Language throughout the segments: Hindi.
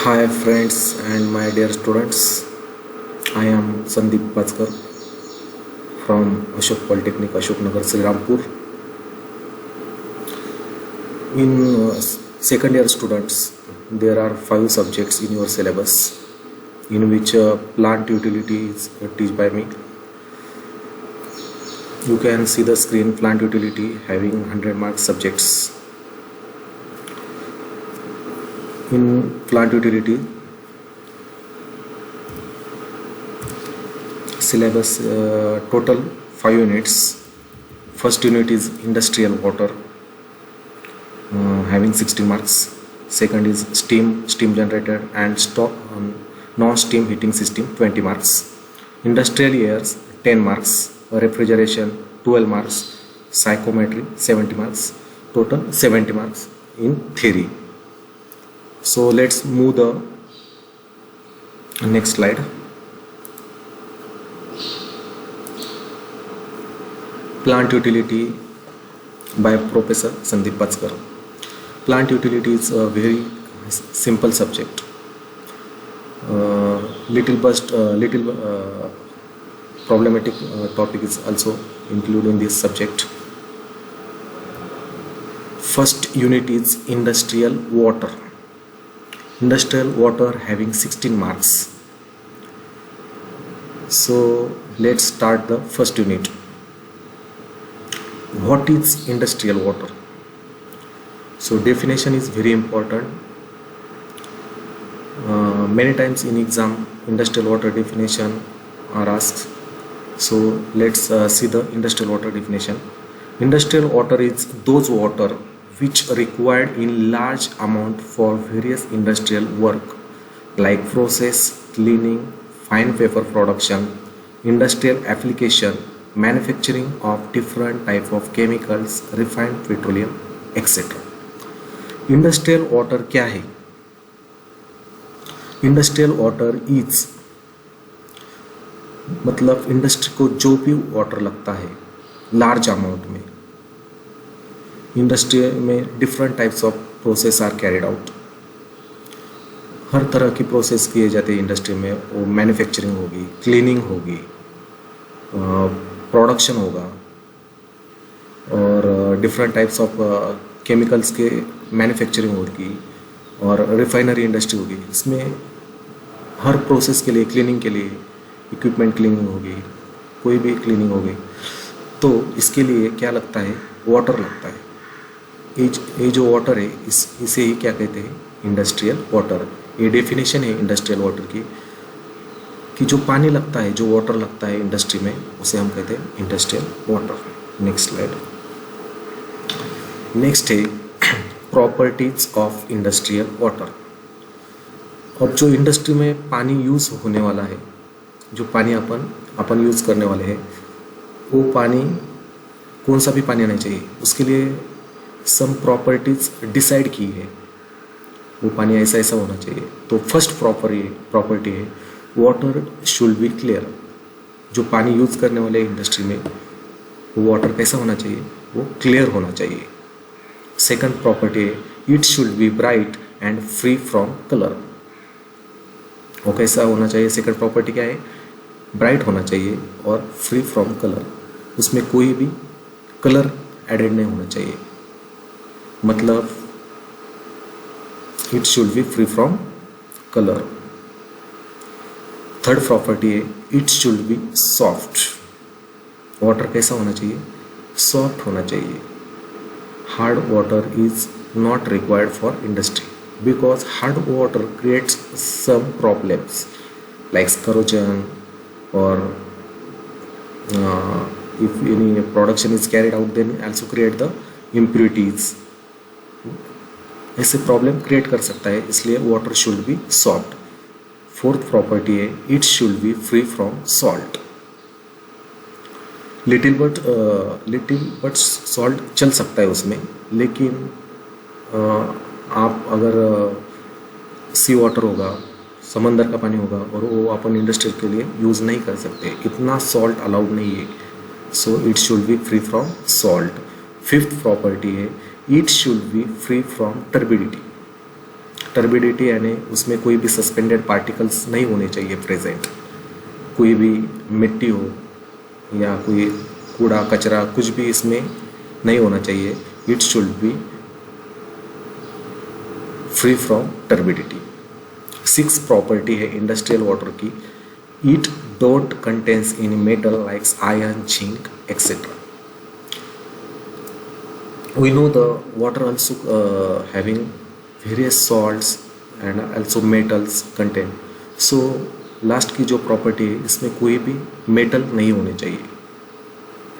Hi friends and my dear students, I am Sandeep Pachkar from Ashok Polytechnic, Ashok Nagar, Sri Rampur. In second year students, there are 5 subjects in your syllabus in which plant utility is taught by me. You can see the screen. Plant utility having 100 marks subjects. In plant utility syllabus, total 5 units. First unit is industrial water, having 16 marks. Second is steam generated and non-steam heating system, 20 marks. Industrial airs, 10 marks. Refrigeration, 12 marks. Psychometry, 70 marks. Total 70 marks in theory. So let's move the next slide. Plant utility by Professor Sandeep Pachkar. Plant utility is a very simple subject. Little problematic topic is also included in this subject. First unit is industrial water. Industrial water having 16 marks. So let's start the first unit. What is industrial water? So definition is very important. Many times in exam, industrial water definition are asked. So let's see the industrial water definition. Industrial water is those water which required in large amount for various industrial work like process, cleaning, fine paper production, industrial application, manufacturing of different type of chemicals, refined petroleum, etc. Industrial water क्या है? इंडस्ट्रियल वाटर इज मतलब इंडस्ट्री को जो भी वाटर लगता है लार्ज अमाउंट में, इंडस्ट्री में different types of process are carried out. हर तरह की प्रोसेस किए जाते हैं इंडस्ट्री में. वो मैन्युफैक्चरिंग होगी, क्लीनिंग होगी, प्रोडक्शन होगा और डिफरेंट टाइप्स ऑफ केमिकल्स के मैन्युफैक्चरिंग होगी और रिफाइनरी इंडस्ट्री होगी. इसमें हर प्रोसेस के लिए, क्लीनिंग के लिए इक्विपमेंट क्लीनिंग होगी, कोई भी क्लीनिंग होगी, तो इसके लिए क्या लगता है? वाटर लगता है. ये जो वाटर है इसे ही क्या कहते हैं? Industrial water. ये डेफिनेशन है इंडस्ट्रियल वाटर की कि जो पानी लगता है, जो वाटर लगता है इंडस्ट्री में, उसे हम कहते हैं industrial water. Next slide. Next है प्रॉपर्टीज ऑफ इंडस्ट्रियल वाटर. अब जो इंडस्ट्री में पानी यूज़ होने वाला है, जो पानी अपन यूज़ करने वाले हैं, वो पानी कौन सा भी पानी आना चाहिए, उसके लिए सम प्रॉपर्टीज डिसाइड की है. वो पानी ऐसा ऐसा होना चाहिए. तो फर्स्ट प्रॉपर्टी है वाटर शुड बी क्लियर. जो पानी यूज़ करने वाले इंडस्ट्री में वो वाटर कैसा होना चाहिए? वो क्लियर होना चाहिए. सेकंड प्रॉपर्टी है it should B bright and free from colour. वो कैसा होना चाहिए? सेकंड प्रॉपर्टी क्या है? ब्राइट होना चाहिए और फ्री फ्रॉम कलर. उसमें कोई भी कलर एडेड नहीं होना चाहिए. मतलब it should be free from colour. Third property है it should be soft. Water कैसा होना चाहिए? सॉफ्ट होना चाहिए. Hard water is not required for industry because hard water creates some problems like corrosion or if any production is carried out then also create the impurities. ऐसे प्रॉब्लम क्रिएट कर सकता है, इसलिए water should be soft. Fourth property है it should be free from salt. Little but salt चल सकता है उसमें, लेकिन आप अगर सी वाटर होगा, समंदर का पानी होगा और वो अपन इंडस्ट्री के लिए यूज़ नहीं कर सकते, इतना सॉल्ट अलाउड नहीं है. So it should be free from salt. Fifth property है it should be free from turbidity. Turbidity यानी उसमें कोई भी सस्पेंडेड पार्टिकल्स नहीं होने चाहिए प्रेजेंट, कोई भी मिट्टी हो या कोई कूड़ा कचरा कुछ भी इसमें नहीं होना चाहिए। It should be free from turbidity. 6 property है इंडस्ट्रियल वाटर की, it don't contains in metal like iron, zinc etcetera. We know the water also having various salts and also metals contain. So last की जो प्रॉपर्टी है इसमें कोई भी मेटल नहीं होने चाहिए।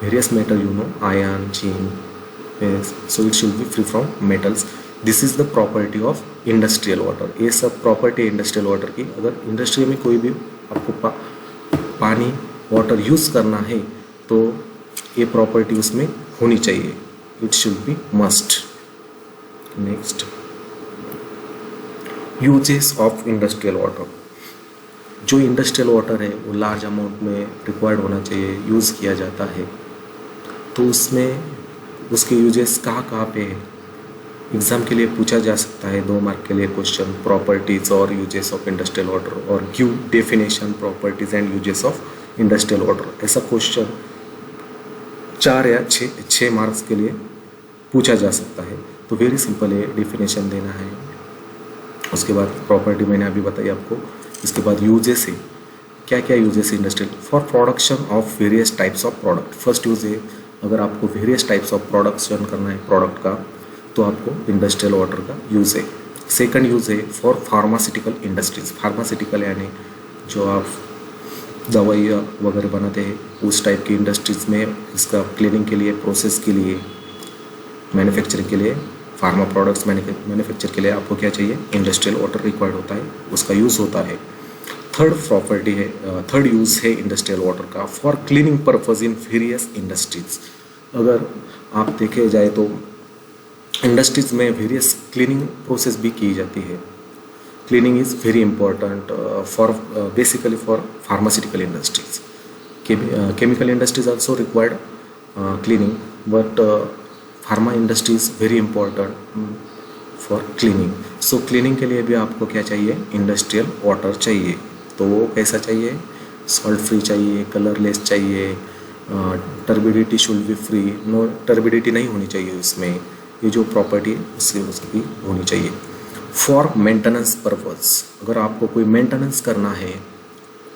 Various metal you know, iron, zinc, yes. So it should be free from metals. This is the property of industrial water. ये सब प्रॉपर्टी इंडस्ट्रियल वाटर की। अगर इंडस्ट्री में कोई भी आपको पानी वाटर यूज़ करना है तो ये प्रॉपर्टी उसमें होनी चाहिए। It should be must. Next, uses of industrial water. जो इंडस्ट्रियल वाटर है वो लार्ज अमाउंट में रिक्वायर्ड होना चाहिए, यूज़ किया जाता है, तो उसमें उसके यूजेस कहाँ पे है। एग्ज़ाम के लिए पूछा जा सकता है 2 मार्क के लिए क्वेश्चन, प्रॉपर्टीज और यूजेस ऑफ इंडस्ट्रियल वाटर और give definition properties and uses of industrial water. ऐसा क्वेश्चन 4 या 6 मार्क्स के लिए पूछा जा सकता है। तो वेरी सिंपल है, डेफिनेशन देना है, उसके बाद प्रॉपर्टी मैंने अभी बताई आपको, इसके बाद यूजेस है, क्या क्या यूजेस है industrial for production of various types of product. First use है, अगर आपको वेरियस टाइप्स ऑफ प्रोडक्शन करना है प्रोडक्ट का तो आपको इंडस्ट्रियल वाटर का यूज़ है। सेकंड यूज़ है फॉर फार्मास्यूटिकल इंडस्ट्रीज। फार्मास्यूटिकल यानी जो आप दवाई वगैरह बनाते हैं उस टाइप की इंडस्ट्रीज़ में इसका क्लीनिंग के लिए, प्रोसेस के लिए, मैन्युफैक्चरिंग के लिए, फार्मा प्रोडक्ट्स मैन्युफैक्चर के लिए आपको क्या चाहिए, इंडस्ट्रियल वाटर रिक्वायर्ड होता है, उसका यूज़ होता है। थर्ड प्रॉपर्टी है, थर्ड यूज़ है इंडस्ट्रियल वाटर का for cleaning purpose in various industries. अगर आप देखे जाए तो इंडस्ट्रीज में वेरियस क्लीनिंग प्रोसेस भी की जाती है। Cleaning is very important for basically for pharmaceutical industries. chemical industries also required cleaning, but pharma industry is very important for cleaning. So cleaning के लिए भी आपको क्या चाहिए, इंडस्ट्रियल वाटर चाहिए। तो वो कैसा चाहिए, सॉल्ट फ्री चाहिए, कलरलेस चाहिए, turbidity should be free, no turbidity नहीं होनी चाहिए इसमें, ये जो प्रॉपर्टी उसकी होनी चाहिए। फॉर मेंटेनेंस पर्पज़, अगर आपको कोई मेंटेनेंस करना है,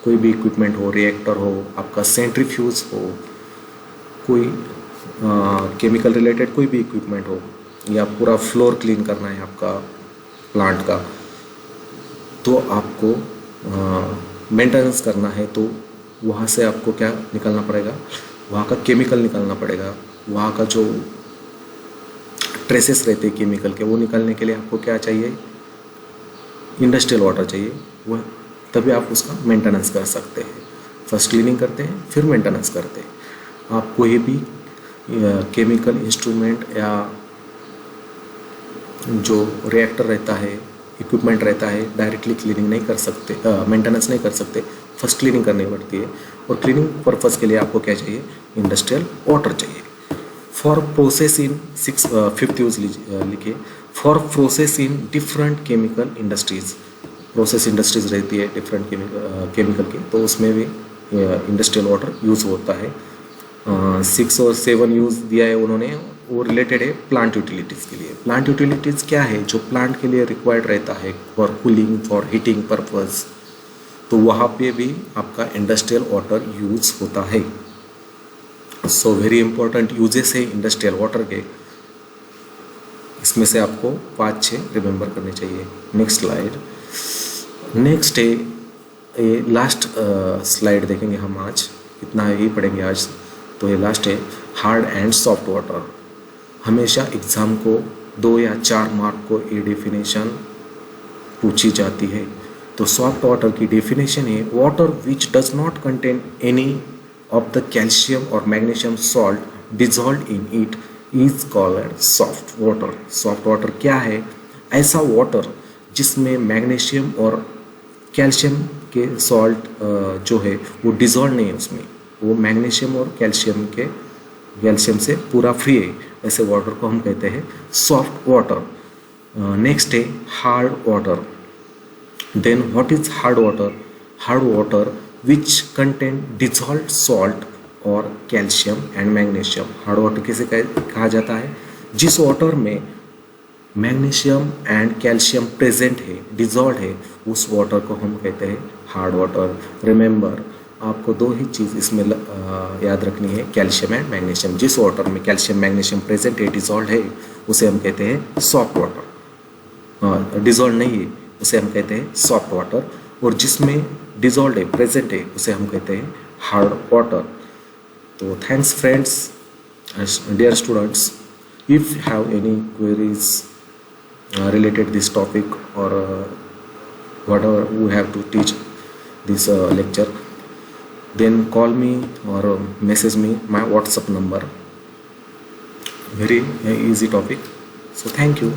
कोई भी इक्विपमेंट हो, रिएक्टर हो, आपका सेंट्रीफ्यूज हो, कोई केमिकल रिलेटेड कोई भी इक्विपमेंट हो, या पूरा फ्लोर क्लीन करना है आपका प्लांट का, तो आपको मेंटेनेंस करना है, तो वहाँ से आपको क्या निकालना पड़ेगा, वहाँ का केमिकल निकालना पड़ेगा, वहाँ का जो ट्रेसेस रहते हैं केमिकल के, वो निकालने के लिए आपको क्या चाहिए, इंडस्ट्रियल वाटर चाहिए। वह तभी आप उसका मेंटेनेंस कर सकते हैं। फर्स्ट क्लीनिंग करते हैं, फिर मेंटेनेंस करते हैं। आप कोई भी केमिकल इंस्ट्रूमेंट या जो रिएक्टर रहता है, इक्विपमेंट रहता है, डायरेक्टली क्लीनिंग नहीं कर सकते, मेंटेनेंस नहीं कर सकते, फर्स्ट क्लीनिंग करनी पड़ती है। और क्लीनिंग पर्पज़ के लिए आपको क्या चाहिए, इंडस्ट्रियल वाटर चाहिए। For process in 5th use लिखिए, for process in different chemical industries. Process industries रहती है डिफरेंट केमिकल की, तो उसमें भी इंडस्ट्रियल वाटर यूज़ होता है। 6 और 7 यूज़ दिया है उन्होंने, वो रिलेटेड है प्लांट यूटिलिटीज़ के लिए। प्लांट यूटिलिटीज़ क्या है, जो प्लांट के लिए रिक्वायर्ड रहता है for cooling, for heating purpose, तो वहाँ पे भी आपका इंडस्ट्रियल वाटर यूज़ होता है। सो वेरी इंपॉर्टेंट यूजेस है इंडस्ट्रियल वाटर के, इसमें से आपको 5-6 रिमेंबर करने चाहिए। नेक्स्ट स्लाइड, नेक्स्ट है ये लास्ट स्लाइड देखेंगे हम आज, इतना ही पढ़ेंगे आज, तो ये लास्ट है हार्ड एंड सॉफ्ट वाटर। हमेशा एग्ज़ाम को 2 या 4 मार्क को ये डेफिनेशन पूछी जाती है। तो सॉफ्ट वाटर की डेफिनेशन है, water which does not contain any of the calcium और magnesium salt dissolve in it is called soft water. Soft water क्या है, ऐसा वाटर जिसमें मैग्नीशियम और कैल्शियम के सॉल्ट जो है वो डिजॉल्व नहीं है, उसमें वो मैग्नीशियम और कैल्शियम से पूरा फ्री है, ऐसे वाटर को हम कहते हैं सॉफ्ट वाटर। Next है hard water. Then what is hard water? Hard water which contain dissolved salt और calcium and magnesium. Hard water किसे कहा जाता है? जिस वाटर में मैग्नीशियम एंड कैल्शियम प्रेजेंट है, डिजॉल्व है, उस वाटर को हम कहते हैं हार्ड वाटर. रिमेंबर, आपको दो ही चीज़ इसमें याद रखनी है, कैल्शियम एंड मैग्नीशियम. जिस वाटर में कैल्शियम मैग्नीशियम प्रेजेंट है, डिजॉल्व है, उसे हम कहते हैं सॉफ्ट वाटर. डिजॉल्व नहीं है उसे हम कहते हैं सॉफ्ट वाटर, और जिसमें डिजॉल्व है, प्रेजेंट है, उसे हम कहते हैं हार्ड वाटर. तो thanks friends, dear students. If you have any queries related this topic, or whatever we have to teach this lecture, then call me or message me my WhatsApp number. Very easy topic. So thank you.